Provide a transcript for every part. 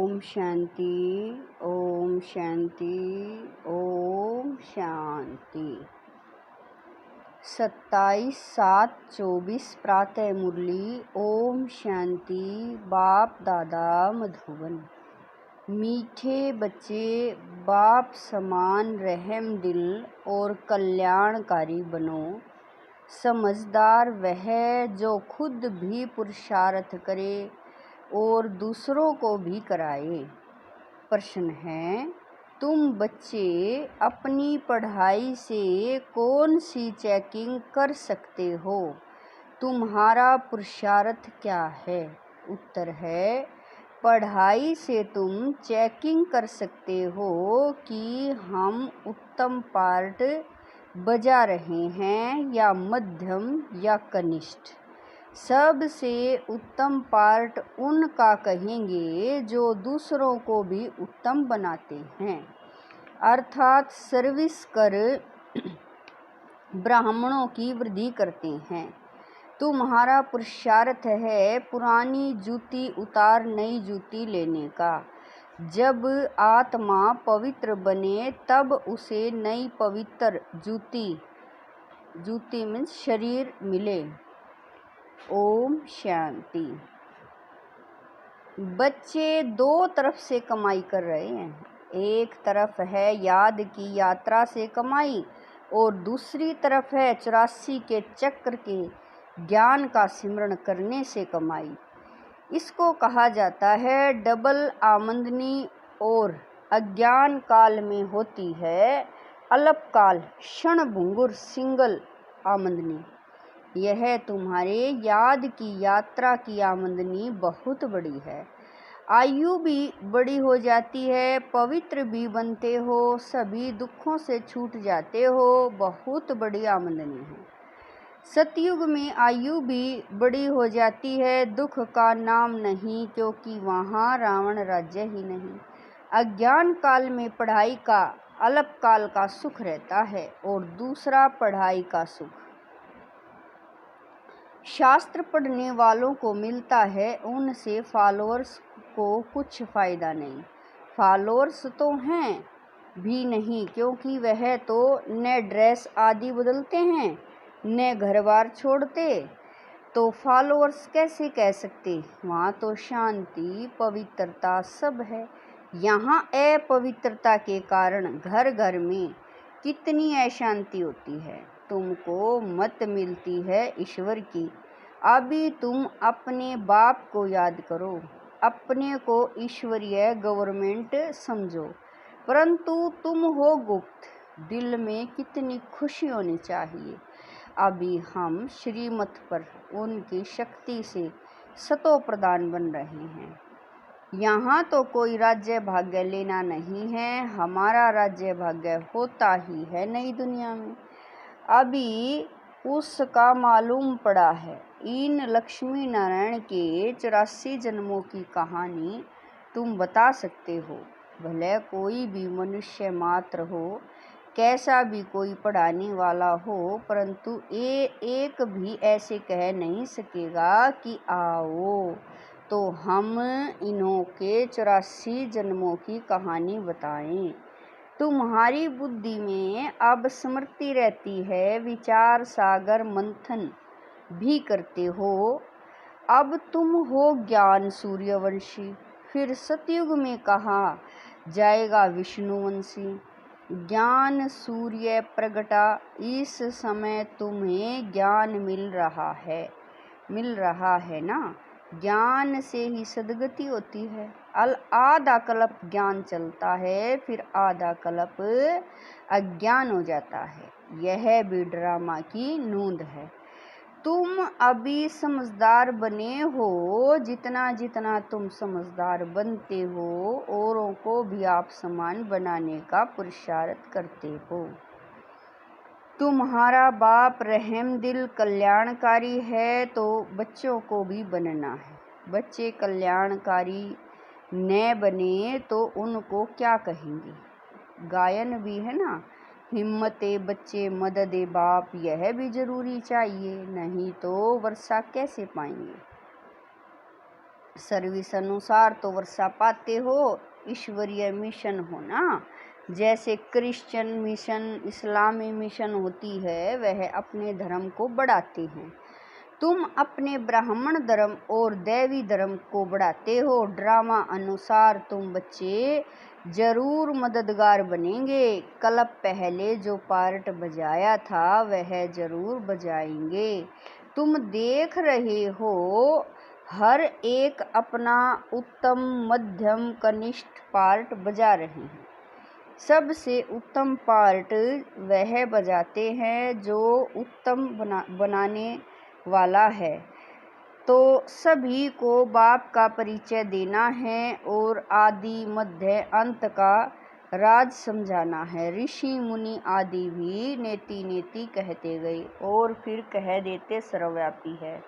ओम शांति। ओम शांति। ओम शांति। 27/7/24 प्रातः मुरली। ओम शांति। बाप दादा मधुबन। मीठे बच्चे, बाप समान रहम दिल और कल्याणकारी बनो। समझदार वह जो खुद भी पुरुषार्थ करे और दूसरों को भी कराए। प्रश्न है, तुम बच्चे अपनी पढ़ाई से कौन सी चेकिंग कर सकते हो? तुम्हारा पुरुषार्थ क्या है? उत्तर है, पढ़ाई से तुम चेकिंग कर सकते हो कि हम उत्तम पार्ट बजा रहे हैं या मध्यम या कनिष्ठ। सबसे उत्तम पार्ट उनका कहेंगे जो दूसरों को भी उत्तम बनाते हैं, अर्थात सर्विस कर ब्राह्मणों की वृद्धि करते हैं। तुम्हारा पुरुषार्थ है पुरानी जूती उतार नई जूती लेने का। जब आत्मा पवित्र बने तब उसे नई पवित्र जूती मीन्स शरीर मिले। ओम शांति। बच्चे दो तरफ से कमाई कर रहे हैं। एक तरफ है याद की यात्रा से कमाई और दूसरी तरफ है 84 के चक्र के ज्ञान का सिमरण करने से कमाई। इसको कहा जाता है डबल आमदनी और अज्ञान काल में होती है अल्पकाल क्षणभंगुर सिंगल आमदनी। यह तुम्हारे याद की यात्रा की आमदनी बहुत बड़ी है। आयु भी बड़ी हो जाती है, पवित्र भी बनते हो, सभी दुखों से छूट जाते हो, बहुत बड़ी आमदनी है। सतयुग में आयु भी बड़ी हो जाती है, दुख का नाम नहीं क्योंकि वहाँ रावण राज्य ही नहीं। अज्ञान काल में पढ़ाई का अल्पकाल का सुख रहता है और दूसरा पढ़ाई का सुख शास्त्र पढ़ने वालों को मिलता है, उनसे फॉलोअर्स को कुछ फायदा नहीं। फॉलोअर्स तो हैं भी नहीं क्योंकि वह तो न ड्रेस आदि बदलते हैं न घर बार छोड़ते, तो फॉलोअर्स कैसे कह सकते? वहाँ तो शांति पवित्रता सब है। यहाँ अपवित्रता के कारण घर घर में कितनी अशांति होती है। तुमको मत मिलती है ईश्वर की। अभी तुम अपने बाप को याद करो, अपने को ईश्वरीय गवर्नमेंट समझो, परंतु तुम हो गुप्त। दिल में कितनी खुशी होनी चाहिए। अभी हम श्रीमत पर उनकी शक्ति से सतो प्रधान बन रहे हैं। यहाँ तो कोई राज्य भाग्य लेना नहीं है, हमारा राज्य भाग्य होता ही है नई दुनिया में। अभी उसका मालूम पड़ा है। इन लक्ष्मी नारायण के 84 जन्मों की कहानी तुम बता सकते हो। भले कोई भी मनुष्य मात्र हो, कैसा भी कोई पढ़ाने वाला हो, परंतु एक भी ऐसे कह नहीं सकेगा कि आओ तो हम इन्हों के 84 जन्मों की कहानी बताएं। तुम्हारी बुद्धि में अब स्मृति रहती है, विचार सागर मंथन भी करते हो। अब तुम हो ज्ञान सूर्यवंशी, फिर सतयुग में कहा जाएगा विष्णुवंशी। ज्ञान सूर्य प्रगटा, इस समय तुम्हें ज्ञान मिल रहा है ना। ज्ञान से ही सदगति होती है। आधा कल्प ज्ञान चलता है, फिर आधा कल्प अज्ञान हो जाता है। यह भी ड्रामा की नूंद है। तुम अभी समझदार बने हो। जितना जितना तुम समझदार बनते हो, औरों को भी आप समान बनाने का पुरुषार्थ करते हो। तुम्हारा बाप रहम दिल कल्याणकारी है तो बच्चों को भी बनना है। बच्चे कल्याणकारी न बने तो उनको क्या कहेंगे? गायन भी है ना, हिम्मते बच्चे मददे बाप, यह भी जरूरी चाहिए, नहीं तो वर्षा कैसे पाएंगे। सर्विस अनुसार तो वर्षा पाते हो, ईश्वरीय मिशन हो ना। जैसे क्रिश्चियन मिशन, इस्लामी मिशन होती है, वह अपने धर्म को बढ़ाते हैं। तुम अपने ब्राह्मण धर्म और दैवी धर्म को बढ़ाते हो। ड्रामा अनुसार तुम बच्चे जरूर मददगार बनेंगे। कल पहले जो पार्ट बजाया था वह जरूर बजाएंगे। तुम देख रहे हो हर एक अपना उत्तम, मध्यम, कनिष्ठ पार्ट बजा रहे हैं। सबसे उत्तम पार्ट वह बजाते हैं जो उत्तम बनाने वाला है। तो सभी को बाप का परिचय देना है और आदि, मध्य, अंत का राज समझाना है। ऋषि मुनि आदि भी नेति नेति कहते गए और फिर कह देते सर्वव्यापी है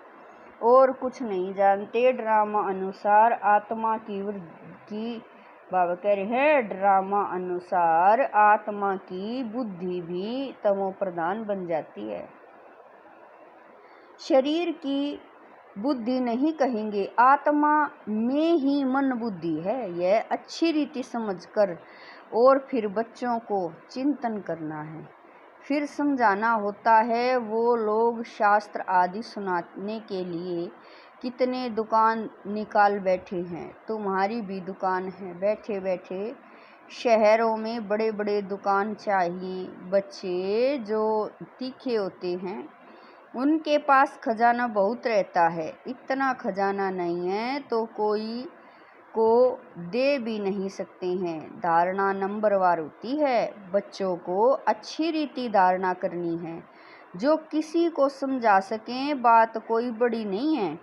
और कुछ नहीं जानते। ड्रामा अनुसार आत्मा की बाबा कह रहे हैं, ड्रामा अनुसार आत्मा की बुद्धि भी तमो प्रधान बन जाती है। शरीर की बुद्धि नहीं कहेंगे, आत्मा में ही मन बुद्धि है। यह अच्छी रीति समझकर और फिर बच्चों को चिंतन करना है, फिर समझाना होता है। वो लोग शास्त्र आदि सुनाने के लिए कितने दुकान निकाल बैठे हैं। तुम्हारी भी दुकान है। बैठे बैठे शहरों में बड़े बड़े दुकान चाहिए। बच्चे जो तीखे होते हैं उनके पास खजाना बहुत रहता है। इतना खजाना नहीं है तो कोई को दे भी नहीं सकते हैं। धारणा नंबरवार होती है। बच्चों को अच्छी रीति धारणा करनी है, जो किसी को समझा सकें। बात कोई बड़ी नहीं है,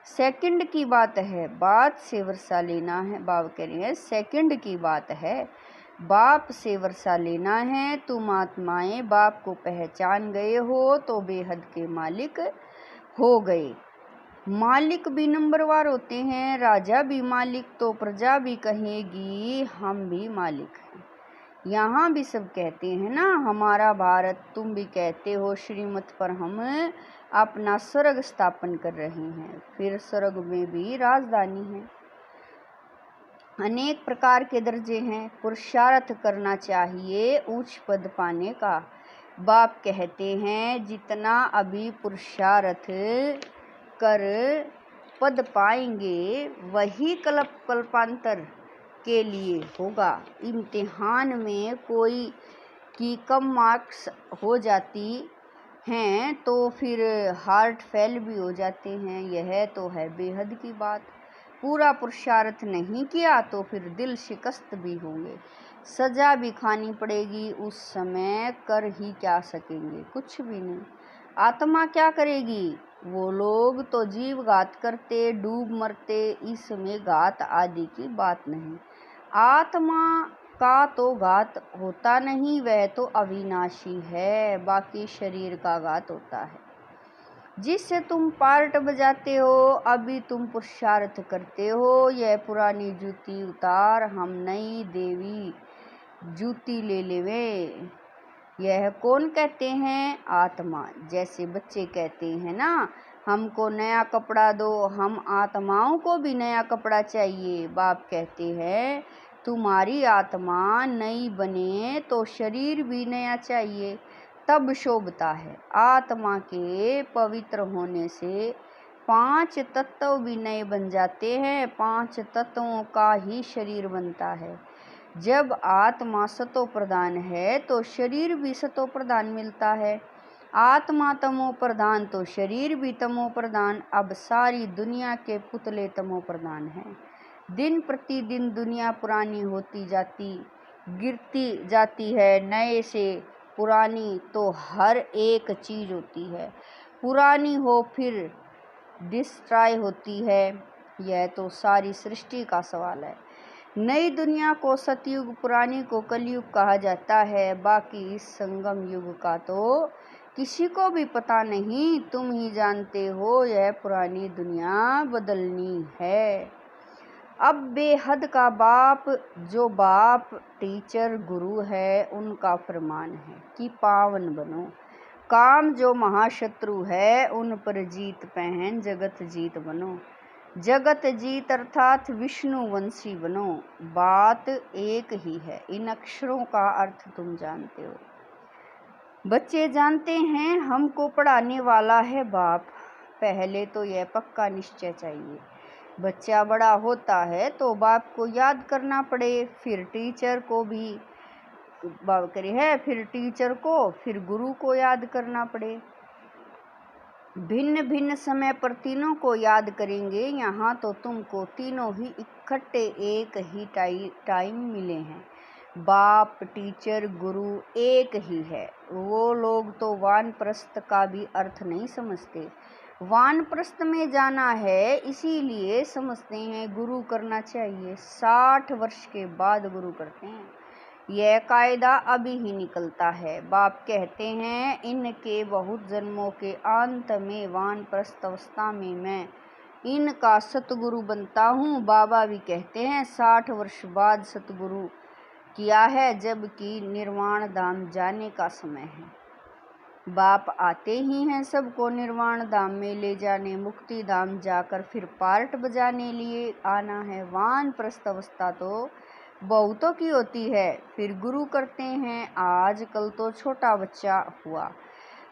सेकंड की बात है। बात से वर्षा लेना है। बाबा कह रहे हैं सेकंड की बात है, बाप से वर्षा लेना है। तुम आत्माएं बाप को पहचान गए हो तो बेहद के मालिक हो गए। मालिक भी नंबरवार होते हैं। राजा भी मालिक तो प्रजा भी कहेगी हम भी मालिक हैं। यहाँ भी सब कहते हैं ना हमारा भारत। तुम भी कहते हो श्रीमत पर हम अपना स्वर्ग स्थापन कर रहे हैं। फिर स्वर्ग में भी राजधानी है। अनेक प्रकार के दर्जे हैं। पुरुषार्थ करना चाहिए उच्च पद पाने का। बाप कहते हैं जितना अभी पुरुषार्थ कर पद पाएंगे वही कल्पांतर के लिए होगा। इम्तिहान में कोई की कम मार्क्स हो जाती हैं तो फिर हार्ट फेल भी हो जाते हैं। यह तो है बेहद की बात। पूरा पुरुषार्थ नहीं किया तो फिर दिल शिकस्त भी होंगे, सजा भी खानी पड़ेगी। उस समय कर ही क्या सकेंगे, कुछ भी नहीं। आत्मा क्या करेगी? वो लोग तो जीव घात करते, डूब मरते। इसमें घात आदि की बात नहीं। आत्मा का तो घात होता नहीं, वह तो अविनाशी है। बाकी शरीर का घात होता है जिससे तुम पार्ट बजाते हो। अभी तुम पुरुषार्थ करते हो। यह पुरानी जूती उतार, हम नई देवी जूती ले लेवे। यह कौन कहते हैं? आत्मा। जैसे बच्चे कहते हैं ना हमको नया कपड़ा दो, हम आत्माओं को भी नया कपड़ा चाहिए। बाप कहते हैं तुम्हारी आत्मा नई बने तो शरीर भी नया चाहिए, तब शोभता है। आत्मा के पवित्र होने से 5 तत्व भी नए बन जाते हैं। 5 तत्वों का ही शरीर बनता है। जब आत्मा सतो प्रधान है तो शरीर भी सतो प्रधान मिलता है। आत्मा तमो प्रधान तो शरीर भी तमो प्रधान। अब सारी दुनिया के पुतले तमो प्रधान हैं। दिन प्रतिदिन दुनिया पुरानी होती जाती, गिरती जाती है। नए से पुरानी तो हर एक चीज होती है, पुरानी हो फिर डिस्ट्रॉय होती है। यह तो सारी सृष्टि का सवाल है। नई दुनिया को सतयुग, पुरानी को कलयुग कहा जाता है। बाकी इस संगम युग का तो किसी को भी पता नहीं, तुम ही जानते हो। यह पुरानी दुनिया बदलनी है। अब बेहद का बाप, जो बाप टीचर गुरु है, उनका फरमान है कि पावन बनो। काम जो महाशत्रु है उन पर जीत पहन जगत जीत बनो। जगत जीत अर्थात विष्णुवंशी बनो। बात एक ही है, इन अक्षरों का अर्थ तुम जानते हो। बच्चे जानते हैं हमको पढ़ाने वाला है बाप, पहले तो यह पक्का निश्चय चाहिए। बच्चा बड़ा होता है तो बाप को याद करना पड़े, फिर टीचर को भी फिर टीचर को, फिर गुरु को याद करना पड़े। भिन्न भिन्न समय पर तीनों को याद करेंगे। यहाँ तो तुमको तीनों ही इकट्ठे एक ही टाइम मिले हैं। बाप, टीचर, गुरु एक ही है। वो लोग तो वानप्रस्थ का भी अर्थ नहीं समझते। वानप्रस्थ में जाना है इसीलिए समझते हैं गुरु करना चाहिए। 60 वर्ष के बाद गुरु करते हैं। यह कायदा अभी ही निकलता है। बाप कहते हैं इनके बहुत जन्मों के अंत में वानप्रस्थ अवस्था में मैं इनका सतगुरु बनता हूँ। बाबा भी कहते हैं 60 वर्ष बाद सतगुरु किया है, जबकि निर्वाण धाम जाने का समय है। बाप आते ही हैं सबको निर्वाण धाम में ले जाने। मुक्ति धाम जाकर फिर पार्ट बजाने लिए आना है। वानप्रस्थ अवस्था तो बहुतों की होती है, फिर गुरु करते हैं। आजकल तो छोटा बच्चा हुआ,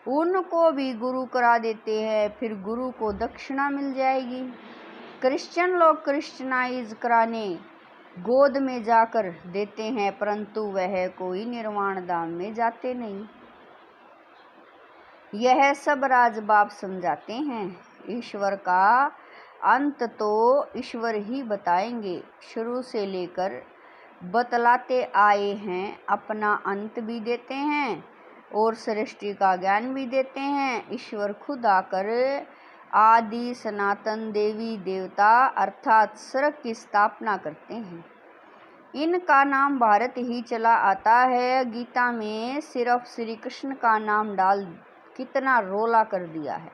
उनको भी गुरु करा देते हैं, फिर गुरु को दक्षिणा मिल जाएगी। क्रिश्चियन लोग क्रिश्चियनाइज कराने गोद में जाकर देते हैं, परंतु वह कोई निर्वाण धाम में जाते नहीं। यह सब राज बाप समझाते हैं। ईश्वर का अंत तो ईश्वर ही बताएंगे, शुरू से लेकर बतलाते आए हैं। अपना अंत भी देते हैं और सृष्टि का ज्ञान भी देते हैं। ईश्वर खुद आकर आदि सनातन देवी देवता अर्थात स्वर्ग की स्थापना करते हैं। इनका नाम भारत ही चला आता है। गीता में सिर्फ श्री कृष्ण का नाम डाल कितना रोला कर दिया है।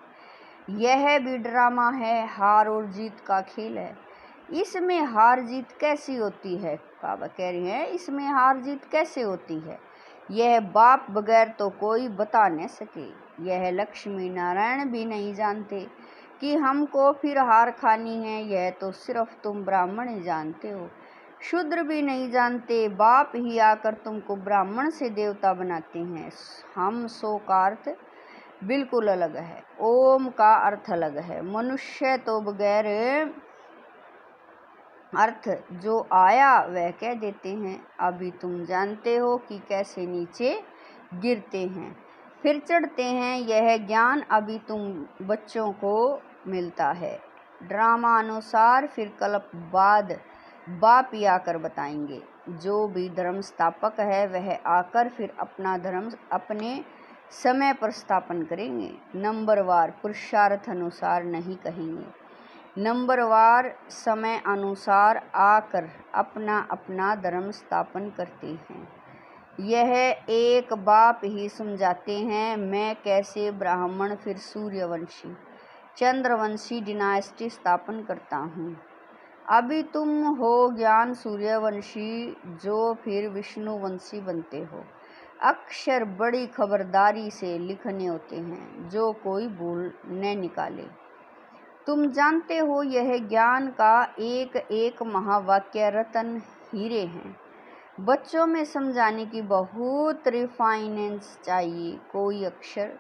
यह भी ड्रामा है, हार और जीत का खेल है। इसमें हार जीत कैसी होती है? बाबा कह रही हैं इसमें हार जीत कैसे होती है? यह बाप बगैर तो कोई बता न सके। यह लक्ष्मी नारायण भी नहीं जानते कि हमको फिर हार खानी है। यह तो सिर्फ तुम ब्राह्मण ही जानते हो, शूद्र भी नहीं जानते। बाप ही आकर तुमको ब्राह्मण से देवता बनाते हैं। हम सो का अर्थ बिल्कुल अलग है, ओम का अर्थ अलग है। मनुष्य तो बगैर अर्थ जो आया वह कह देते हैं। अभी तुम जानते हो कि कैसे नीचे गिरते हैं फिर चढ़ते हैं। यह ज्ञान अभी तुम बच्चों को मिलता है। ड्रामा अनुसार फिर कल्प बाद बाप ही आकर बताएंगे। जो भी धर्म स्थापक है वह आकर फिर अपना धर्म अपने समय पर स्थापन करेंगे। नंबरवार पुरुषार्थ अनुसार नहीं कहेंगे, नंबरवार समय अनुसार आकर अपना अपना धर्म स्थापन करते हैं। यह एक बाप ही समझाते हैं। मैं कैसे ब्राह्मण फिर सूर्यवंशी चंद्रवंशी डिनास्टी स्थापन करता हूँ। अभी तुम हो ज्ञान सूर्यवंशी, जो फिर विष्णुवंशी बनते हो। अक्षर बड़ी खबरदारी से लिखने होते हैं, जो कोई भूल न निकाले। तुम जानते हो यह ज्ञान का एक एक महावाक्य रतन हीरे हैं। बच्चों में समझाने की बहुत रिफाइनेंस चाहिए। कोई अक्षर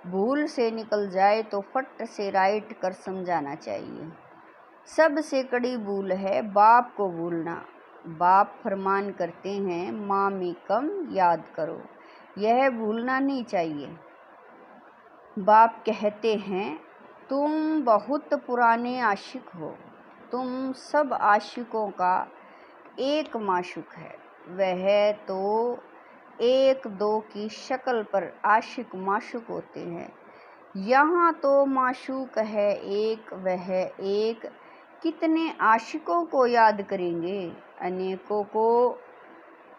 भूल से निकल जाए तो फट से राइट कर समझाना चाहिए। सबसे कड़ी भूल है बाप को भूलना। बाप फरमान करते हैं माँ में कम याद करो, यह भूलना नहीं चाहिए। बाप कहते हैं तुम बहुत पुराने आशिक हो। तुम सब आशिकों का एक माशूक है। वह तो एक दो की शक्ल पर आशिक माशूक होते हैं। यहाँ तो माशूक है एक, वह एक। कितने आशिकों को याद करेंगे? अनेकों को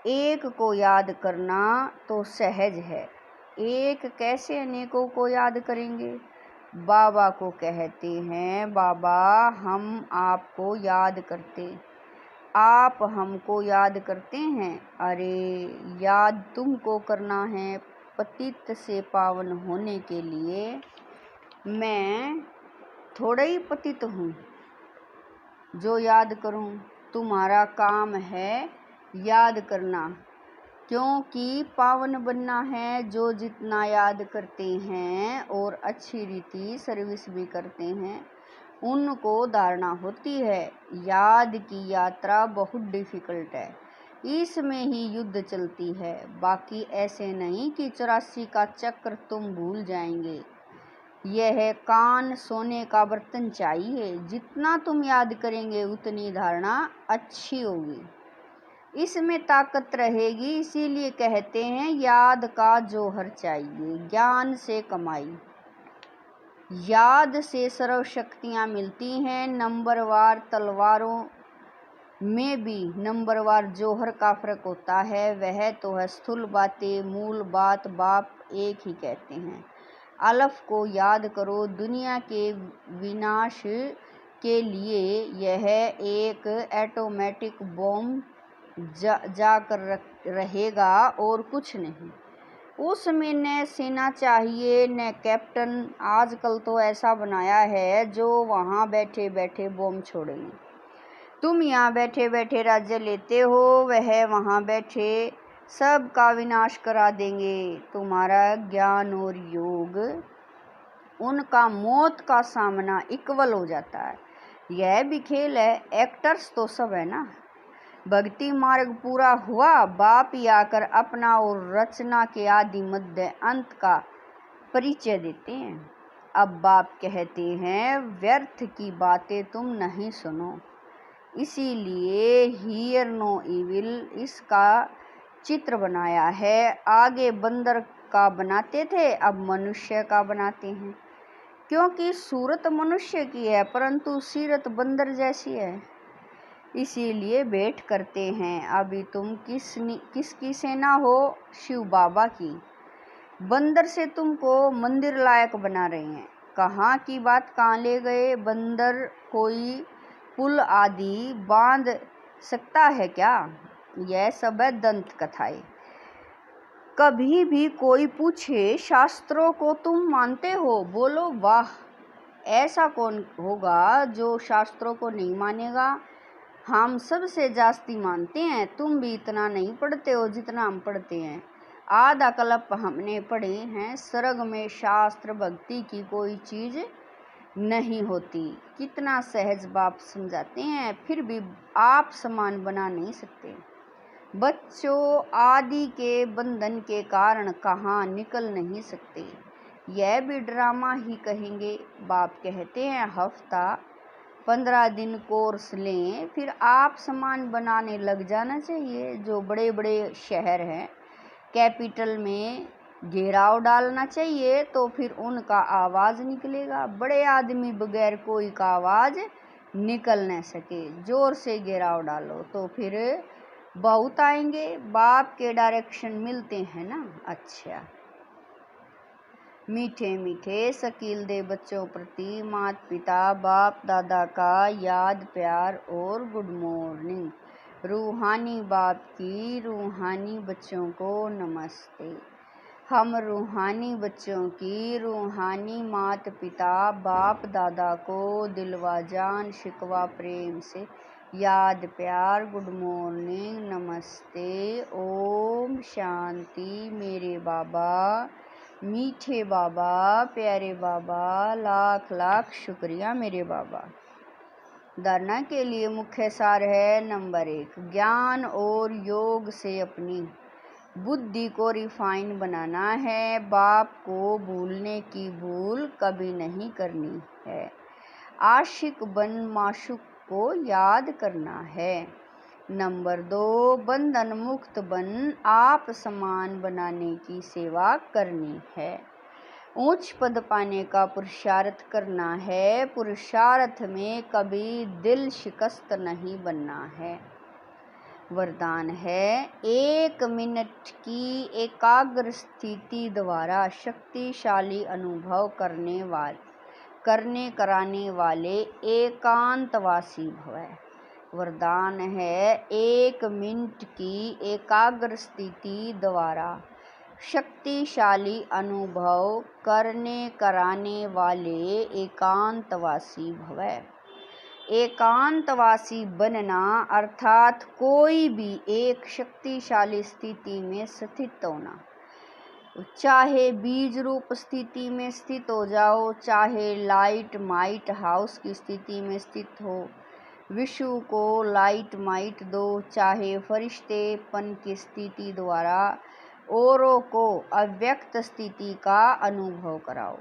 एक को याद करना तो सहज है, एक कैसे अनेकों को याद करेंगे? बाबा को कहते हैं बाबा हम आपको याद करते, आप हमको याद करते हैं। अरे याद तुमको करना है पतित से पावन होने के लिए। मैं थोड़ा ही पतित हूँ, जो याद करूं। तुम्हारा काम है याद करना, क्योंकि पावन बनना है। जो जितना याद करते हैं और अच्छी रीति सर्विस भी करते हैं, उनको धारणा होती है। याद की यात्रा बहुत डिफिकल्ट है, इसमें ही युद्ध चलती है। बाकी ऐसे नहीं कि 84 का चक्र तुम भूल जाएंगे। यह कान सोने का बर्तन चाहिए। जितना तुम याद करेंगे उतनी धारणा अच्छी होगी, इसमें ताकत रहेगी। इसीलिए कहते हैं याद का जौहर चाहिए, ज्ञान से कमाई। याद से सर्व शक्तियाँ मिलती हैं। नंबरवार तलवारों में भी नंबरवार जौहर का फर्क होता है। वह तो है स्थूल बातें, मूल बात बाप एक ही कहते हैं। अलफ को याद करो। दुनिया के विनाश के लिए यह एक एटोमेटिक बॉम्ब जाकर रहेगा और कुछ नहीं। उसमें न सेना चाहिए न कैप्टन। आजकल तो ऐसा बनाया है जो वहाँ बैठे बैठे बॉम्ब छोड़ेंगे। तुम यहाँ बैठे बैठे राज्य लेते हो, वह वहाँ बैठे सबका विनाश करा देंगे। तुम्हारा ज्ञान और योग उनका मौत का सामना इक्वल हो जाता है। यह भी खेल है, एक्टर्स तो सब है ना। भक्ति मार्ग पूरा हुआ, बाप ही आकर अपना और रचना के आदि मध्य अंत का परिचय देते हैं। अब बाप कहते हैं व्यर्थ की बातें तुम नहीं सुनो। इसीलिए हियर नो इविल इसका चित्र बनाया है। आगे बंदर का बनाते थे, अब मनुष्य का बनाते हैं, क्योंकि सूरत मनुष्य की है परंतु सीरत बंदर जैसी है। इसीलिए भेंट करते हैं। अभी तुम किसकी सेना हो? शिव बाबा की। बंदर से तुमको मंदिर लायक बना रहे हैं। कहाँ की बात कहाँ ले गए? बंदर कोई पुल आदि बांध सकता है क्या? यह सब है दंत कथाएं। कभी भी कोई पूछे शास्त्रों को तुम मानते हो? बोलो वाह। ऐसा कौन होगा जो शास्त्रों को नहीं मानेगा? हम सबसे जास्ती मानते हैं। तुम भी इतना नहीं पढ़ते हो जितना हम पढ़ते हैं। आधा कल्प हमने पढ़े हैं। स्वर्ग में शास्त्र भक्ति की कोई चीज नहीं होती। कितना सहज बाप समझाते हैं, फिर भी आप समान बना नहीं सकते। बच्चों आदि के बंधन के कारण कहाँ निकल नहीं सकते। यह भी ड्रामा ही कहेंगे। बाप कहते हैं हफ्ता 15 दिन कोर्स लें, फिर आप सामान बनाने लग जाना चाहिए। जो बड़े बड़े शहर हैं, कैपिटल में घेराव डालना चाहिए तो फिर उनका आवाज़ निकलेगा। बड़े आदमी बगैर कोई का आवाज़ निकल न सके। जोर से घेराव डालो तो फिर बहुत आएंगे। बाप के डायरेक्शन मिलते हैं ना। अच्छा, मीठे मीठे शकील दे बच्चों प्रति माता पिता बाप दादा का याद प्यार और गुड मॉर्निंग। रूहानी बाप की रूहानी बच्चों को नमस्ते। हम रूहानी बच्चों की रूहानी माता पिता बाप दादा को दिलवा जान शिकवा प्रेम से याद प्यार गुड मॉर्निंग नमस्ते। ओम शांति। मेरे बाबा मीठे बाबा प्यारे बाबा, लाख लाख शुक्रिया मेरे बाबा। धारणा के लिए मुख्य सार है। नंबर 1, ज्ञान और योग से अपनी बुद्धि को रिफाइन बनाना है। बाप को भूलने की भूल कभी नहीं करनी है। आशिक बन माशूक को याद करना है। नंबर 2, बंधन मुक्त बन आप समान बनाने की सेवा करनी है। उच्च पद पाने का पुरुषार्थ करना है। पुरुषार्थ में कभी दिल शिकस्त नहीं बनना है। वरदान है 1 मिनट की एकाग्र स्थिति द्वारा शक्तिशाली अनुभव कराने वाले एकांतवासी भव। वरदान है 1 मिनट की एकाग्र स्थिति द्वारा शक्तिशाली अनुभव कराने वाले एकांतवासी भव। एकांतवासी बनना अर्थात कोई भी एक शक्तिशाली स्थिति में स्थित होना। चाहे बीज रूप स्थिति में स्थित हो जाओ, चाहे लाइट माइट हाउस की स्थिति में स्थित हो, विश्व को लाइट माइट दो, चाहे फरिश्तेपन की स्थिति द्वारा औरों को अव्यक्त स्थिति का अनुभव कराओ।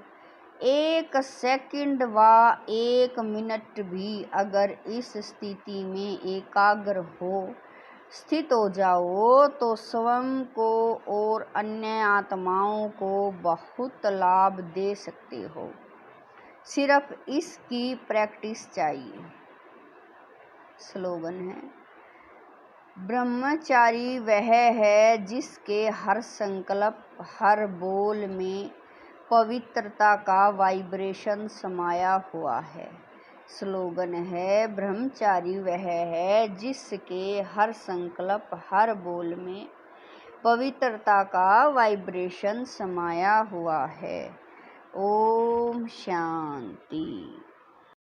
एक सेकंड व एक मिनट भी अगर इस स्थिति में एकाग्र हो स्थित हो जाओ तो स्वयं को और अन्य आत्माओं को बहुत लाभ दे सकते हो। सिर्फ इसकी प्रैक्टिस चाहिए। स्लोगन है, ब्रह्मचारी वह है जिसके हर संकल्प हर बोल में पवित्रता का वाइब्रेशन समाया हुआ है। स्लोगन है, ब्रह्मचारी वह है जिसके हर संकल्प हर बोल में पवित्रता का वाइब्रेशन समाया हुआ है। ओम शांति।